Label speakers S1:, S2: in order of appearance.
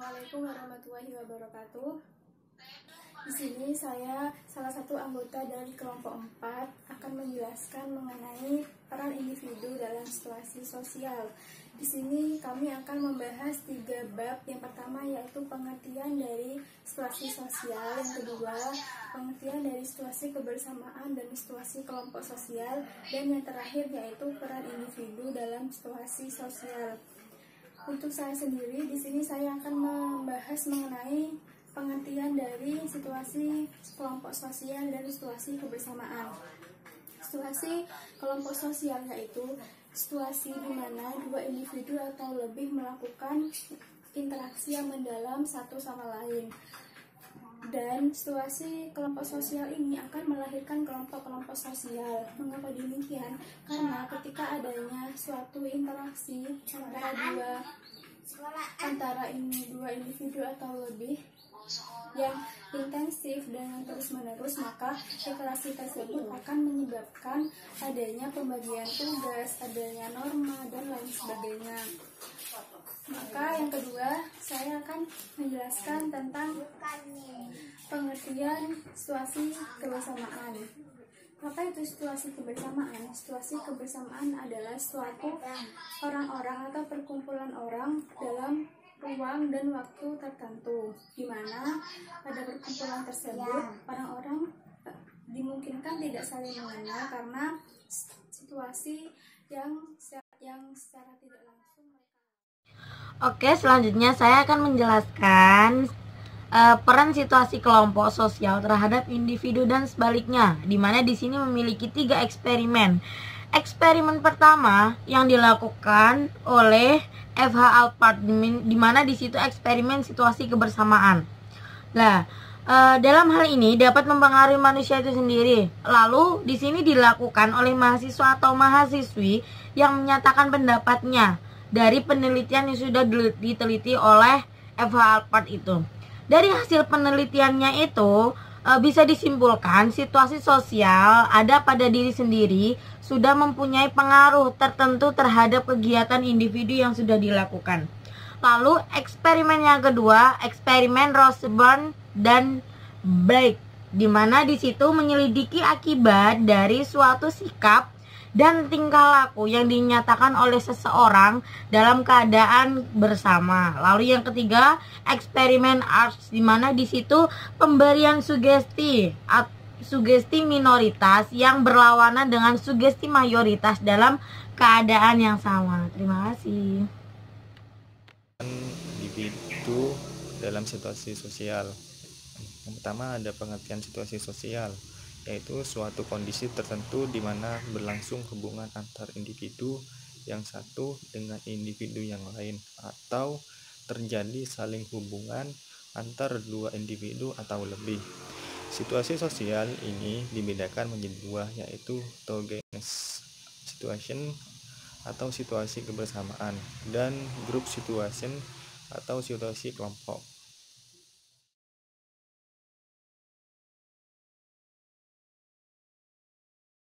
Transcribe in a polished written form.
S1: Assalamualaikum warahmatullahi wabarakatuh. Di sini saya salah satu anggota dari kelompok 4 akan menjelaskan mengenai peran individu dalam situasi sosial. Di sini kami akan membahas 3 bab. Yang pertama yaitu pengertian dari situasi sosial, yang kedua pengertian dari situasi kebersamaan dan situasi kelompok sosial, dan yang terakhir yaitu peran individu dalam situasi sosial. Untuk saya sendiri, di sini saya akan membahas mengenai pengertian dari situasi kelompok sosial dan situasi kebersamaan. Situasi kelompok sosial yaitu situasi di mana dua individu atau lebih melakukan interaksi yang mendalam satu sama lain. Dan situasi kelompok sosial ini akan melahirkan kelompok-kelompok sosial. Mengapa demikian? Karena ketika adanya suatu interaksi antara dua individu atau lebih yang intensif dan yang terus-menerus, maka interaksi tersebut akan menyebabkan adanya pembagian tugas, adanya norma, dan lain sebagainya. Maka yang kedua, saya akan menjelaskan tentang pengertian situasi kebersamaan. Apa itu situasi kebersamaan? Situasi kebersamaan adalah suatu orang-orang atau perkumpulan orang dalam ruang dan waktu tertentu, di mana pada perkumpulan tersebut orang-orang dimungkinkan tidak saling mengenal karena situasi yang secara tidak langsung mereka.
S2: Oke, selanjutnya saya akan menjelaskan peran situasi kelompok sosial terhadap individu dan sebaliknya, di mana di sini memiliki 3 eksperimen. Eksperimen pertama yang dilakukan oleh F.H. Alpert, di mana di situ eksperimen situasi kebersamaan. Nah, dalam hal ini dapat mempengaruhi manusia itu sendiri. Lalu di sini dilakukan oleh mahasiswa atau mahasiswi yang menyatakan pendapatnya dari penelitian yang sudah diteliti oleh F.H. Alpert itu. Dari hasil penelitiannya itu bisa disimpulkan situasi sosial ada pada diri sendiri sudah mempunyai pengaruh tertentu terhadap kegiatan individu yang sudah dilakukan. Lalu eksperimen yang kedua, eksperimen Roseburn dan Blake, di mana di situ menyelidiki akibat dari suatu sikap dan tingkah laku yang dinyatakan oleh seseorang dalam keadaan bersama. Lalu yang ketiga, eksperimen Arts, di mana di situ pemberian sugesti minoritas yang berlawanan dengan sugesti mayoritas dalam keadaan yang sama. Terima kasih.
S3: Individu dalam situasi sosial. Yang pertama ada pengertian situasi sosial, yaitu suatu kondisi tertentu di mana berlangsung hubungan antar individu yang satu dengan individu yang lain, atau terjadi saling hubungan antar dua individu atau lebih. Situasi sosial ini dibedakan menjadi 2, yaitu togetherness situation atau situasi kebersamaan dan group situation atau situasi kelompok.